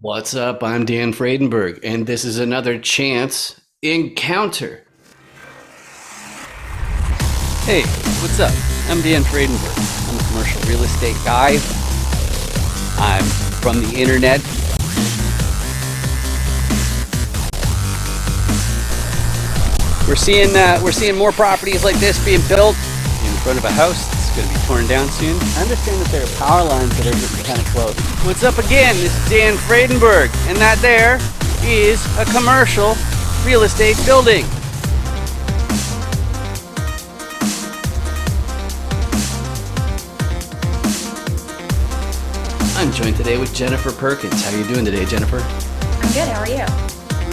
What's up? I'm Dan Fredenberg, and this is another chance encounter. Hey, what's up? I'm Dan Fredenberg. I'm a commercial real estate guy. I'm from the internet. We're seeing more properties like this being built in front of a house that's going to be torn down soon. I understand that there are power lines that are getting kind of close. What's up again? This is Dan Fredenberg, and that there is a commercial real estate building. I'm joined today with Jennifer Perkins. How are you doing today, Jennifer? I'm good. How are you?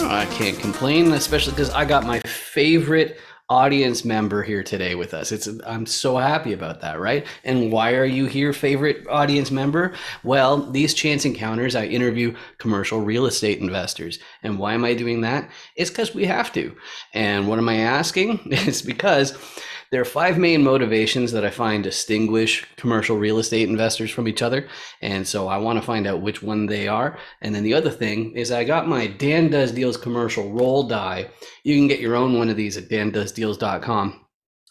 Oh, I can't complain, especially because I got my favorite audience member here today with us. I'm so happy about that, right? And why are you here, favorite audience member? Well, these chance encounters, I interview commercial real estate investors. And why am I doing that? It's because we have to. And what am I asking? It's because there are five main motivations that I find distinguish commercial real estate investors from each other. And so I want to find out which one they are. And then the other thing is I got my Dan Does Deals commercial roll die. You can get your own one of these at dandoesdeals.com.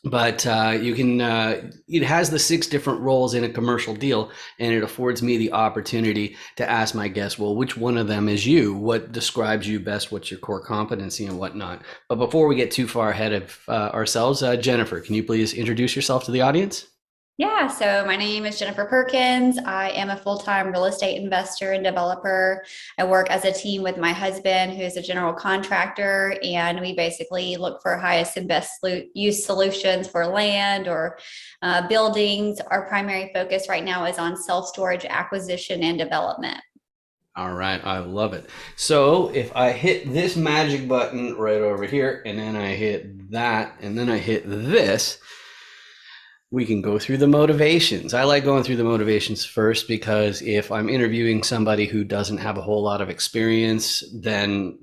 But it has the 6 different roles in a commercial deal, and it affords me the opportunity to ask my guests, well, which one of them is you? What describes you best? What's your core competency and whatnot? But before we get too far ahead of ourselves, Jennifer, can you please introduce yourself to the audience? Yeah, so my name is Jennifer Perkins. I am a full-time real estate investor and developer. I work as a team with my husband, who's a general contractor, and we basically look for highest and best use solutions for land or buildings. Our primary focus right now is on self-storage acquisition and development. All right, I love it. So if I hit this magic button right over here, and then I hit that, and then I hit this, we can go through the motivations. I like going through the motivations first because if I'm interviewing somebody who doesn't have a whole lot of experience, then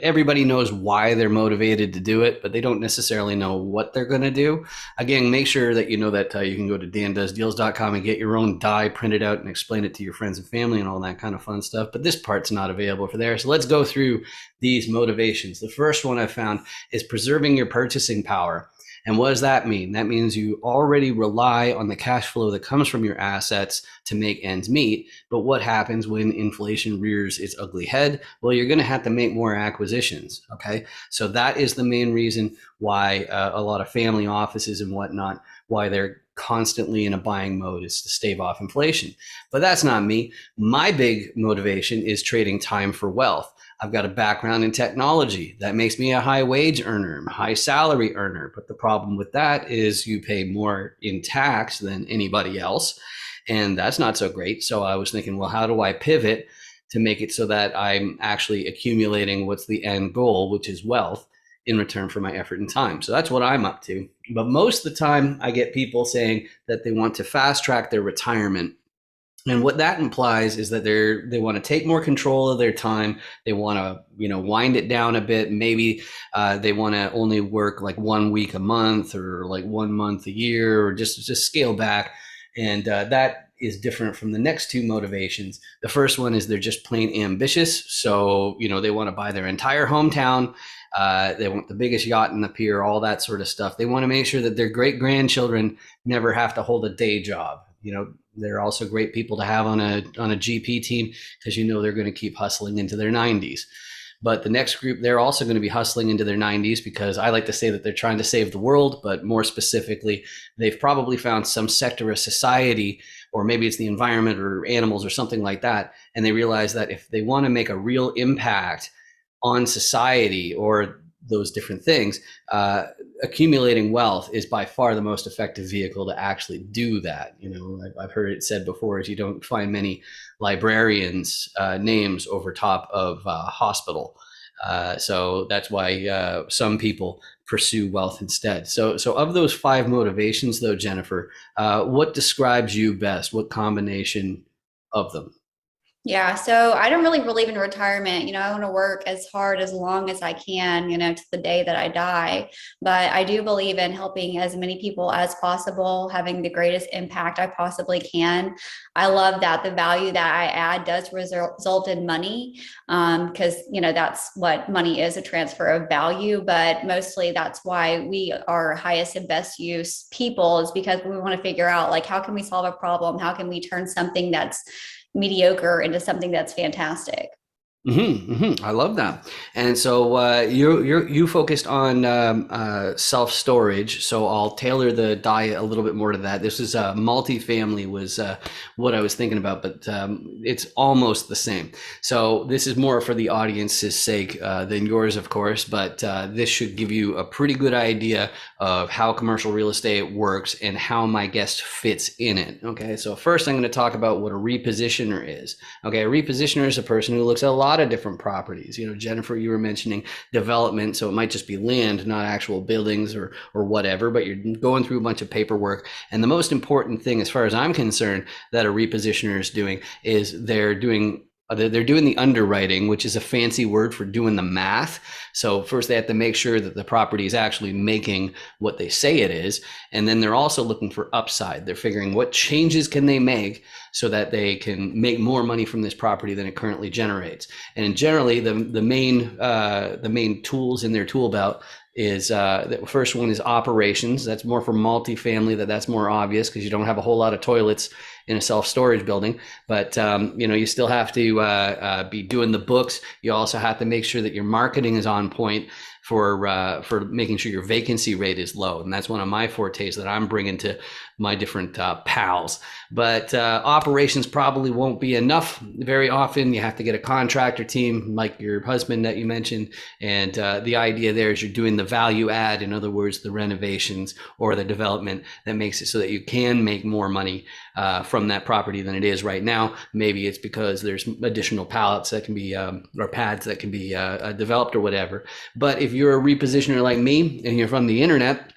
everybody knows why they're motivated to do it, but they don't necessarily know what they're going to do. Again, make sure that you know that you can go to dandoesdeals.com and get your own die printed out and explain it to your friends and family and all that kind of fun stuff. But this part's not available for there. So let's go through these motivations. The first one I found is preserving your purchasing power. And what does that mean? That means you already rely on the cash flow that comes from your assets to make ends meet. But what happens when inflation rears its ugly head? Well, you're going to have to make more acquisitions. Okay. So that is the main reason why a lot of family offices and whatnot, why they're constantly in a buying mode, is to stave off inflation. But that's not me. My big motivation is trading time for wealth. I've got a background in technology. That makes me a high wage earner, high salary earner. But the problem with that is you pay more in tax than anybody else. And that's not so great. So I was thinking, well, how do I pivot to make it so that I'm actually accumulating what's the end goal, which is wealth, in return for my effort and time? So that's what I'm up to. But most of the time I get people saying that they want to fast track their retirement. And what that implies is that they want to take more control of their time. They want to, wind it down a bit. Maybe they want to only work like 1 week a month or like 1 month a year, or just scale back. And that is different from the next two motivations. The first one is they're just plain ambitious. So, they want to buy their entire hometown. They want the biggest yacht in the pier, all that sort of stuff. They want to make sure that their great grandchildren never have to hold a day job. They're also great people to have on a GP team because they're going to keep hustling into their 90s. But the next group, they're also going to be hustling into their 90s because I like to say that they're trying to save the world, but more specifically, they've probably found some sector of society, or maybe it's the environment or animals or something like that, and they realize that if they want to make a real impact on society or those different things, accumulating wealth is by far the most effective vehicle to actually do that. I've heard it said before, is you don't find many librarians' names over top of hospital. So that's why some people pursue wealth instead. So of those 5 motivations, though, Jennifer, what describes you best? What combination of them? Yeah, so I don't really believe in retirement. I want to work as hard as long as I can, to the day that I die. But I do believe in helping as many people as possible, having the greatest impact I possibly can. I love that the value that I add does result in money, because, that's what money is, a transfer of value. But mostly that's why we are highest and best use people, is because we want to figure out, like, how can we solve a problem? How can we turn something that's mediocre into something that's fantastic? I love that. And so you focused on self storage. So I'll tailor the diet a little bit more to that. This is multifamily was what I was thinking about, but it's almost the same. So this is more for the audience's sake than yours, of course. But this should give you a pretty good idea of how commercial real estate works and how my guest fits in it. Okay. So first, I'm going to talk about what a repositioner is. Okay, a repositioner is a person who looks at a lot of different properties. Jennifer, you were mentioning development, so it might just be land, not actual buildings or whatever, but you're going through a bunch of paperwork. And the most important thing, as far as I'm concerned, that a repositioner is doing is they're doing the underwriting, which is a fancy word for doing the math. So first they have to make sure that the property is actually making what they say it is. And then they're also looking for upside. They're figuring what changes can they make so that they can make more money from this property than it currently generates. And generally the main tools in their tool belt is the first one is operations. That's more for multifamily. That's more obvious because you don't have a whole lot of toilets in a self-storage building, but you still have to be doing the books. You also have to make sure that your marketing is on point for making sure your vacancy rate is low. And that's one of my fortes that I'm bringing to my different pals. But operations probably won't be enough. Very often you have to get a contractor team like your husband that you mentioned. And the idea there is you're doing the value add, in other words, the renovations or the development that makes it so that you can make more money from that property than it is right now. Maybe it's because there's additional pallets that can be, or pads that can be developed or whatever. But if you're a repositioner like me and you're from the internet,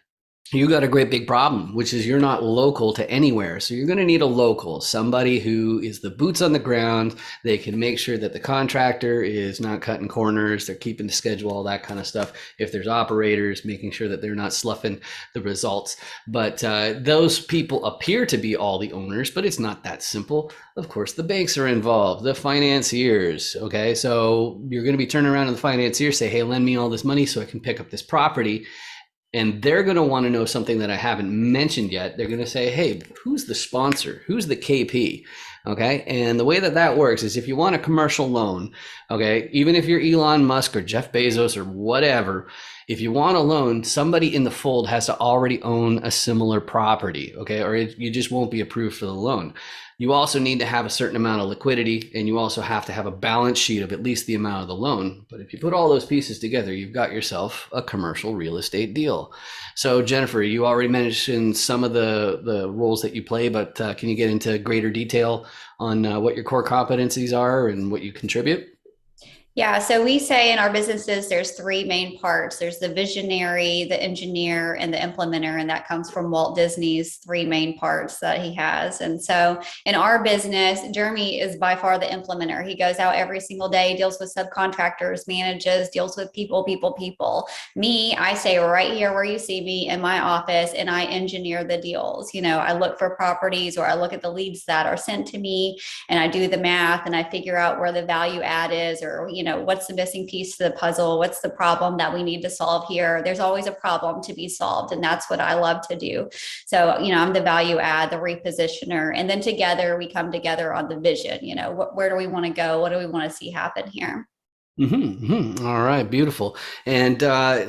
you got a great big problem, which is you're not local to anywhere. So you're going to need a local, somebody who is the boots on the ground. They can make sure that the contractor is not cutting corners. They're keeping the schedule, all that kind of stuff. If there's operators, making sure that they're not sloughing the results. But those people appear to be all the owners, but it's not that simple. Of course, the banks are involved, the financiers. Okay, so you're going to be turning around to the financier, say, hey, lend me all this money so I can pick up this property. And they're going to want to know something that I haven't mentioned yet. They're going to say, hey, who's the sponsor? Who's the KP? Okay. And the way that works is if you want a commercial loan, okay, even if you're Elon Musk or Jeff Bezos or whatever, if you want a loan, somebody in the fold has to already own a similar property. Okay. Or you just won't be approved for the loan. You also need to have a certain amount of liquidity, and you also have to have a balance sheet of at least the amount of the loan. But if you put all those pieces together, you've got yourself a commercial real estate deal. So Jennifer, you already mentioned some of the roles that you play, but can you get into greater detail on what your core competencies are and what you contribute? Yeah, so we say in our businesses, there's three main parts. There's the visionary, the engineer, and the implementer. And that comes from Walt Disney's three main parts that he has. And so in our business, Jeremy is by far the implementer. He goes out every single day, deals with subcontractors, manages, deals with people. Me, I stay right here where you see me in my office, and I engineer the deals. I look for properties, or I look at the leads that are sent to me, and I do the math, and I figure out where the value add is, or what's the missing piece to the puzzle? What's the problem that we need to solve here? There's always a problem to be solved. And that's what I love to do. So, I'm the value add, the repositioner. And then together we come together on the vision. Where do we want to go? What do we want to see happen here? All right, beautiful. And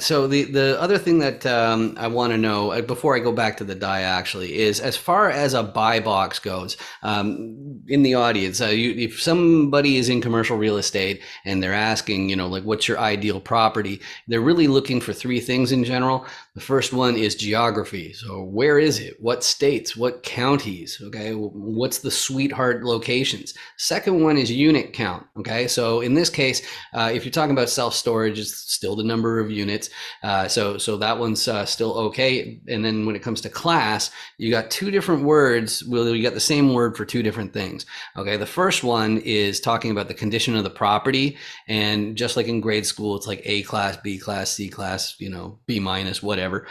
so the other thing that I want to know before I go back to the die actually is, as far as a buy box goes, in the audience, if somebody is in commercial real estate and they're asking, like, what's your ideal property? They're really looking for three things in general. The first one is geography. So where is it? What states? What counties? Okay, what's the sweetheart locations? Second one is unit count. Okay, so in this case, If you're talking about self-storage, it's still the number of units. So that one's still okay. And then when it comes to class, you got two different words. Well, you got the same word for two different things. Okay, the first one is talking about the condition of the property, and just like in grade school, it's like A class, B class, C class, B minus, whatever.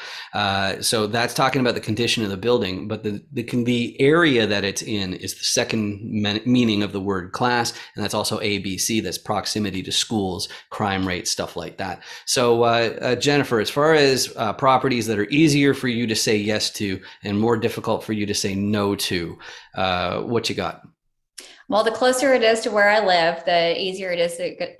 So that's talking about the condition of the building, but the area that it's in is the second meaning of the word class, and that's also ABC. That's proximity to schools, crime rate, stuff like that. So Jennifer, as far as properties that are easier for you to say yes to and more difficult for you to say no to, what you got? Well, the closer it is to where I live, the easier it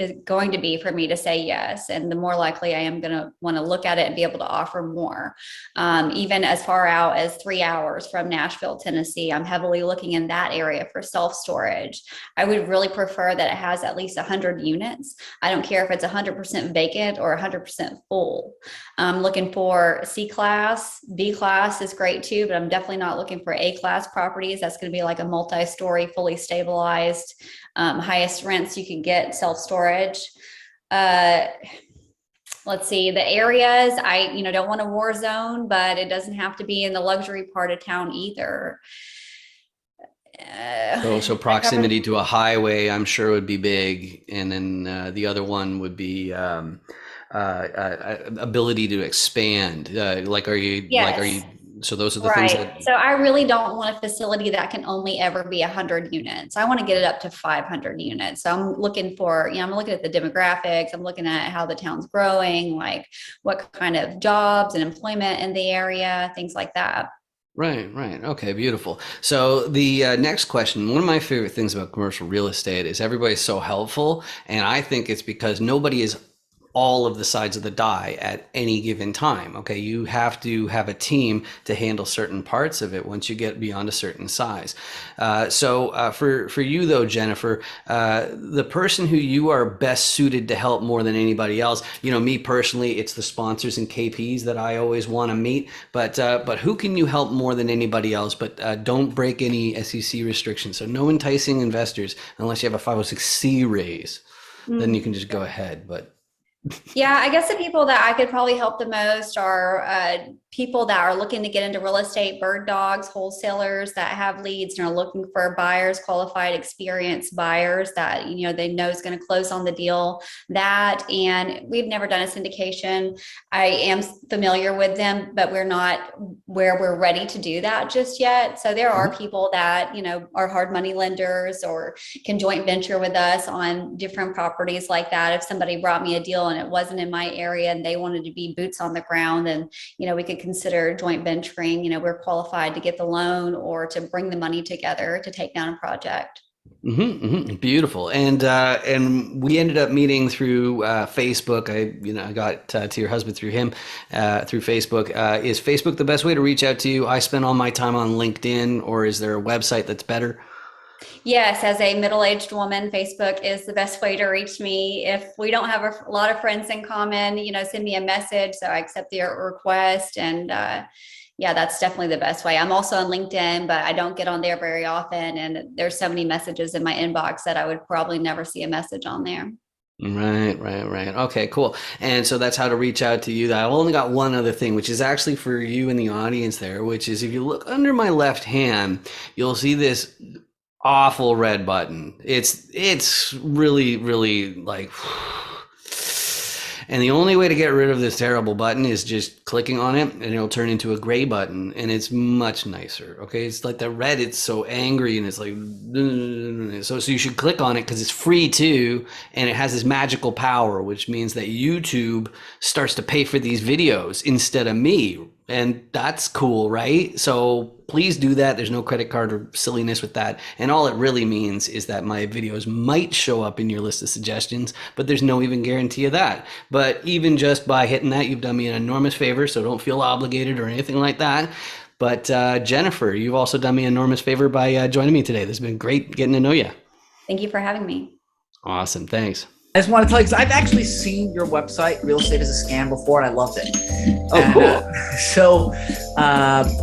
is going to be for me to say yes. And the more likely I am going to want to look at it and be able to offer more. Even as far out as 3 hours from Nashville, Tennessee, I'm heavily looking in that area for self-storage. I would really prefer that it has at least 100 units. I don't care if it's 100% vacant or 100% full. I'm looking for C class, B class is great too, but I'm definitely not looking for A class properties. That's going to be like a multi-story, fully stabilized, highest rents you can get self-storage. Let's see, the areas, I don't want a war zone, but it doesn't have to be in the luxury part of town either. So proximity to a highway, I'm sure would be big, and then the other one would be ability to expand. Yes. So those are the things that. So I really don't want a facility that can only ever be 100 units. I want to get it up to 500 units. So I'm looking for, I'm looking at the demographics. I'm looking at how the town's growing, like what kind of jobs and employment in the area, things like that. Right. Okay, beautiful. So the next question, one of my favorite things about commercial real estate is everybody's so helpful. And I think it's because nobody is all of the sides of the die at any given time. Okay, you have to have a team to handle certain parts of it once you get beyond a certain size. So for you though, Jennifer, the person who you are best suited to help more than anybody else, me personally, it's the sponsors and KPs that I always want to meet. But who can you help more than anybody else? But don't break any SEC restrictions. So no enticing investors unless you have a 506C raise. Then you can just go ahead. But yeah, I guess the people that I could probably help the most are people that are looking to get into real estate, bird dogs, wholesalers that have leads and are looking for buyers, qualified, experienced buyers that, they know is going to close on the deal. That, and we've never done a syndication. I am familiar with them, but we're not where we're ready to do that just yet. So there are people that, are hard money lenders or can joint venture with us on different properties like that. If somebody brought me a deal and it wasn't in my area and they wanted to be boots on the ground, then, we could consider joint venturing. We're qualified to get the loan or to bring the money together to take down a project. Beautiful. And we ended up meeting through Facebook. I got to your husband through him, through Facebook. Is Facebook the best way to reach out to you? I spend all my time on LinkedIn, or is there a website that's better? Yes, as a middle-aged woman, Facebook is the best way to reach me. If we don't have a lot of friends in common, send me a message. So I accept your request. And yeah, that's definitely the best way. I'm also on LinkedIn, but I don't get on there very often. And there's so many messages in my inbox that I would probably never see a message on there. Right. Okay, cool. And so that's how to reach out to you. I've only got one other thing, which is actually for you in the audience there, which is if you look under my left hand, you'll see this awful red button. It's really, really like, and the only way to get rid of this terrible button is just clicking on it, and it'll turn into a gray button, and it's much nicer. Okay, it's like the red, it's so angry, and it's like, so you should click on it because it's free too, and it has this magical power, which means that YouTube starts to pay for these videos instead of me. And that's cool, right? So please do that. There's no credit card or silliness with that. And all it really means is that my videos might show up in your list of suggestions, but there's no even guarantee of that. But even just by hitting that, you've done me an enormous favor, so don't feel obligated or anything like that. But Jennifer, you've also done me an enormous favor by joining me today. This has been great getting to know you. Thank you for having me. Awesome. Thanks. I just want to tell you, because I've actually seen your website, Real Estate is a Scam, before, and I loved it. Oh, cool.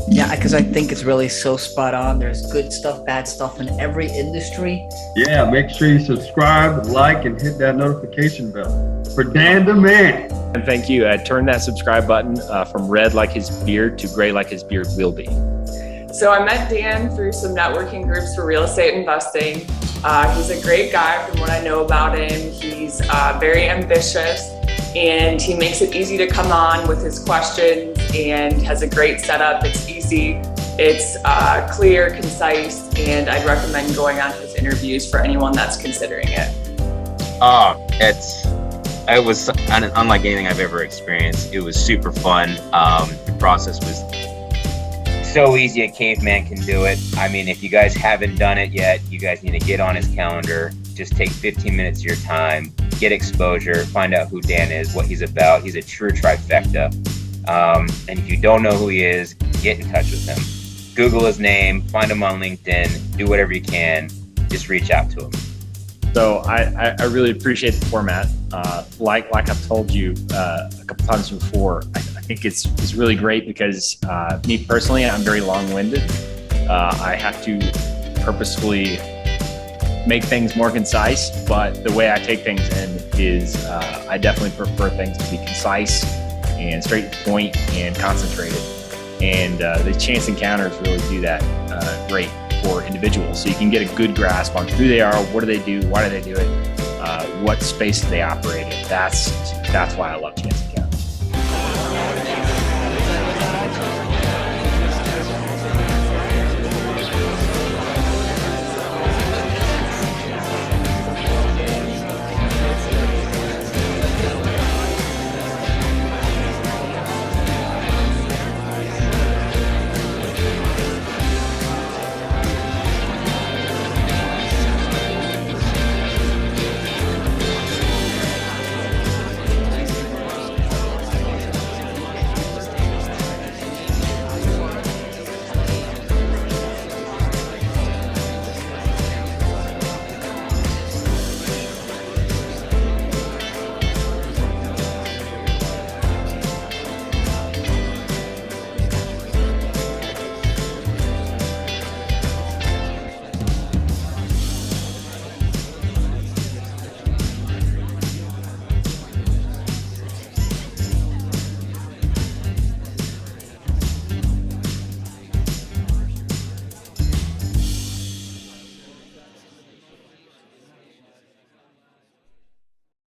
Yeah, because I think it's really so spot on. There's good stuff, bad stuff in every industry. Yeah, make sure you subscribe, like, and hit that notification bell. For Dan the Man. And thank you. Turn that subscribe button from red like his beard to gray like his beard will be. So I met Dan through some networking groups for real estate investing. He's a great guy from what I know about him. He's very ambitious, and he makes it easy to come on with his questions and has a great setup. It's easy, it's clear, concise, and I'd recommend going on his interviews for anyone that's considering it. It was unlike anything I've ever experienced. It was super fun. The process was so easy, a caveman can do it. I mean, if you guys haven't done it yet, you guys need to get on his calendar. Just take 15 minutes of your time, get exposure, find out who Dan is, what he's about. He's a true trifecta. And if you don't know who he is, get in touch with him. Google his name, find him on LinkedIn, do whatever you can. Just reach out to him. So I really appreciate the format. Like I've told you a couple times before, I think it's really great because me personally, I'm very long-winded. I have to purposefully make things more concise, but the way I take things in is I definitely prefer things to be concise and straight to the point and concentrated. And the chance encounters really do that great for individuals. So you can get a good grasp on who they are, what do they do, why do they do it, what space do they operate in. That's why I love chance encounters.